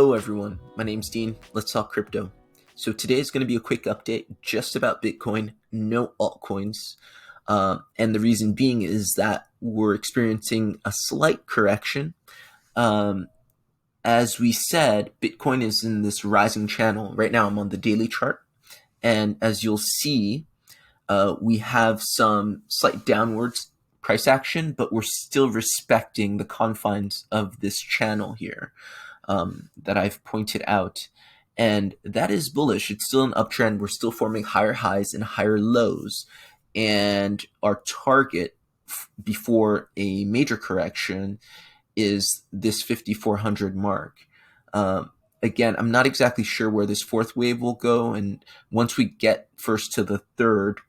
Hello everyone, my name's Dean, let's talk crypto. So today is going to be a quick update just about Bitcoin, no altcoins. And the reason being is that we're experiencing a slight correction. As we said, Bitcoin is in this rising channel. Right now I'm on the daily chart. And as you'll see, we have some slight downwards price action, but we're still respecting the confines of this channel here. That I've pointed out, and that is bullish. It's still an uptrend. We're still forming higher highs and higher lows, and our target before a major correction is this 5,400 mark. Again, I'm not exactly sure where this fourth wave will go, and once we get first to the third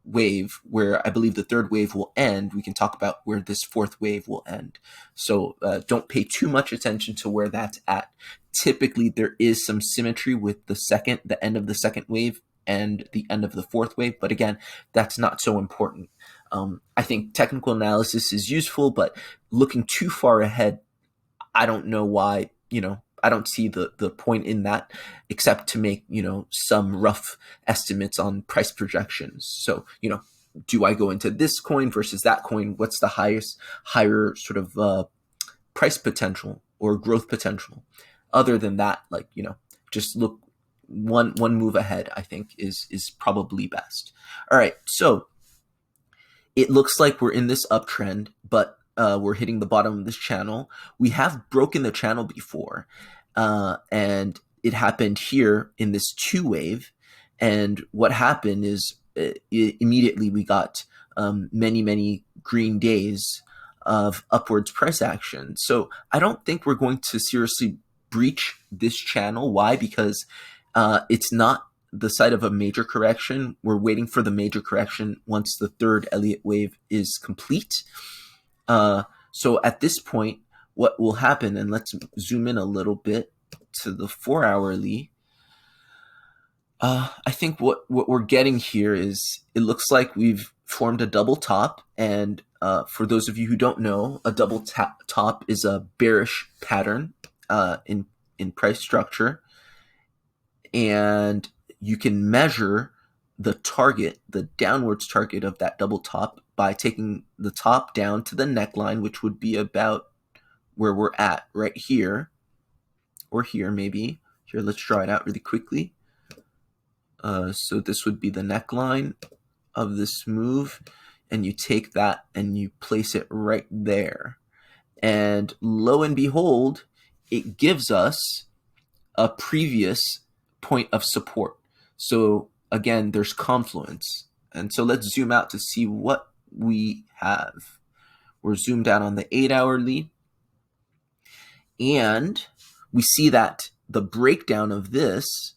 wave, where I believe the third wave will end, we can talk about where this fourth wave will end. So don't pay too much attention to where that's at. Typically, there is some symmetry with the end of the second wave and the end of the fourth wave. But again, that's not so important. I think technical analysis is useful, but looking too far ahead, I don't know why, I don't see the point in that, except to make, some rough estimates on price projections. So, do I go into this coin versus that coin? What's the higher sort of price potential or growth potential? Other than that, just look one move ahead, I think is probably best. All right. So it looks like we're in this uptrend, but we're hitting the bottom of this channel. We have broken the channel before, and it happened here in this two wave. And what happened is immediately we got many green days of upwards price action. So I don't think we're going to seriously breach this channel. Why? Because it's not the site of a major correction. We're waiting for the major correction once the third Elliott wave is complete. So at this point, what will happen, and let's zoom in a little bit to the 4-hourly. I think what we're getting here is it looks like we've formed a double top. And for those of you who don't know, a double top is a bearish pattern in price structure. And you can measure the target, the downwards target of that double top by taking the top down to the neckline, which would be about where we're at right here, or here maybe. Here, let's draw it out really quickly. So this would be the neckline of this move, and you take that and you place it right there. And lo and behold, it gives us a previous point of support. So again, there's confluence. And so let's zoom out to see what we have. We're zoomed out on the 8-hourly, and we see that the breakdown of this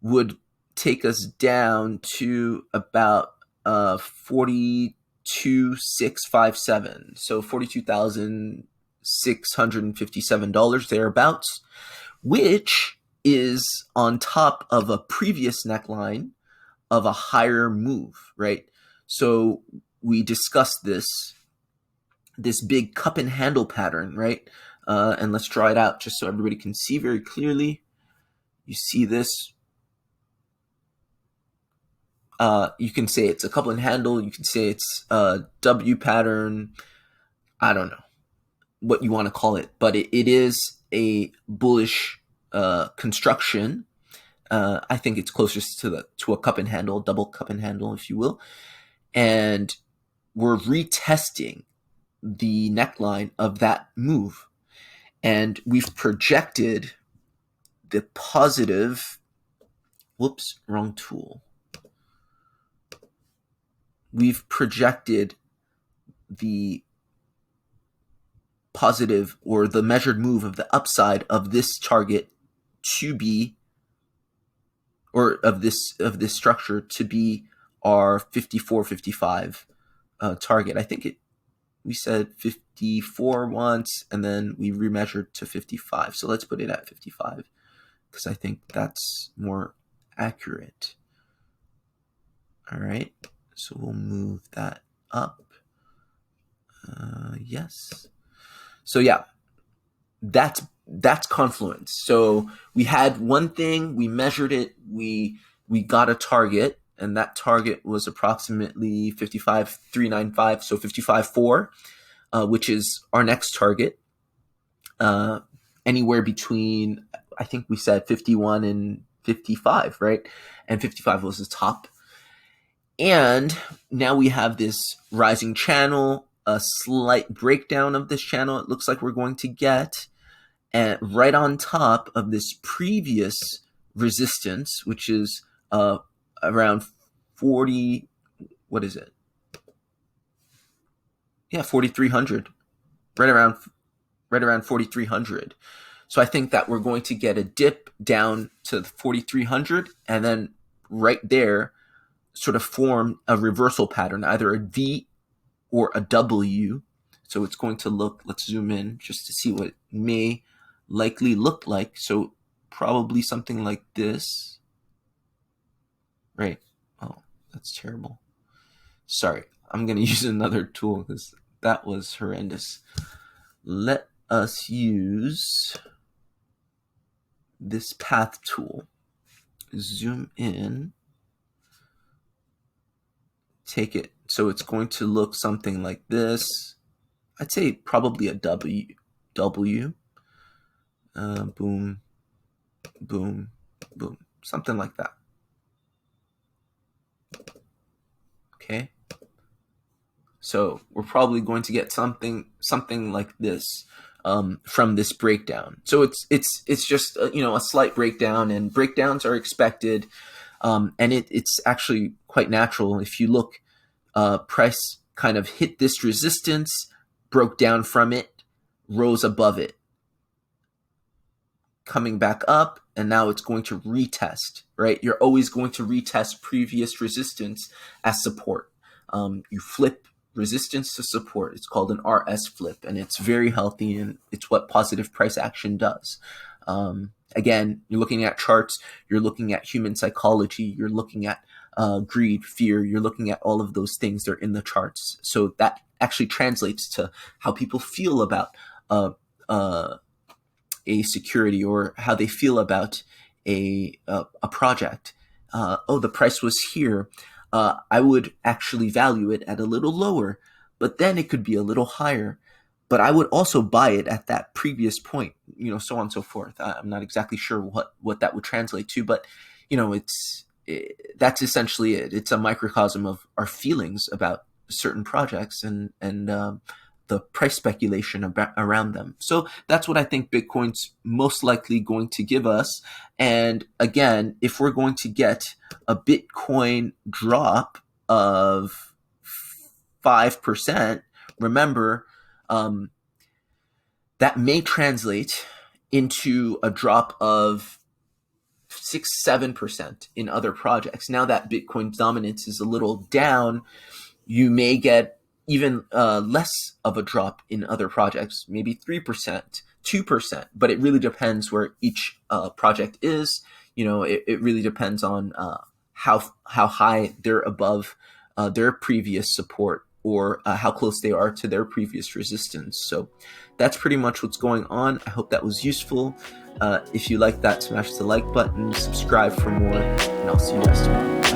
would take us down to about 42,657, so $42,657 thereabouts, which is on top of a previous neckline of a higher move, right? So we discussed this big cup and handle pattern, right? And let's draw it out just so everybody can see very clearly. You see this. You can say it's a cup and handle. You can say it's a W pattern. I don't know what you want to call it, but it is a bullish construction. I think it's closest to a cup and handle, double cup and handle, if you will. And we're retesting the neckline of that move. And we've projected the positive, whoops, wrong tool. We've projected the positive or the measured move of the upside of this target to be, or of this structure to be our 54.55 target. I think we said 54 once, and then we remeasured to 55. So let's put it at 55 because I think that's more accurate. All right, so we'll move that up. Yes. So yeah, that's that's confluence. So we had one thing, we measured it, we got a target, and that target was approximately 55,395, so 55.4, which is our next target. Anywhere between, I think we said 51 and 55, right? And 55 was the top. And now we have this rising channel, a slight breakdown of this channel. It looks like we're going to get, and right on top of this previous resistance, which is around 40, what is it? Yeah, 4,300, right around 4,300. So I think that we're going to get a dip down to 4,300, and then right there sort of form a reversal pattern, either a V or a W. So it's going to look, let's zoom in just to see what it may likely look like. So probably something like this, right? Oh, that's terrible. Sorry, I'm going to use another tool because that was horrendous. Let us use this path tool. Zoom in. Take it. So it's going to look something like this. I'd say probably a W. Boom, boom, boom. Something like that. Okay. So we're probably going to get something like this from this breakdown. So it's just a slight breakdown, and breakdowns are expected, and it's actually quite natural. If you look, price kind of hit this resistance, broke down from it, rose above it, coming back up, and now it's going to retest, right? You're always going to retest previous resistance as support. You flip resistance to support. It's called an RS flip, and it's very healthy, and it's what positive price action does. Again, you're looking at charts, you're looking at human psychology, you're looking at greed, fear, you're looking at all of those things that are in the charts. So that actually translates to how people feel about a security, or how they feel about a project. The price was here. I would actually value it at a little lower, but then it could be a little higher. But I would also buy it at that previous point, so on and so forth. I'm not exactly sure what that would translate to, but that's essentially it. It's a microcosm of our feelings about certain projects and the price speculation around them. So that's what I think Bitcoin's most likely going to give us. And again, if we're going to get a Bitcoin drop of 5%, remember, that may translate into a drop of 6-7% in other projects. Now that Bitcoin's dominance is a little down, you may get even less of a drop in other projects, maybe 3%, 2%, but it really depends where each project is. It really depends on how high they're above their previous support, or how close they are to their previous resistance. So that's pretty much what's going on. I hope that was useful. If you like that, smash the like button, subscribe for more, and I'll see you guys tomorrow.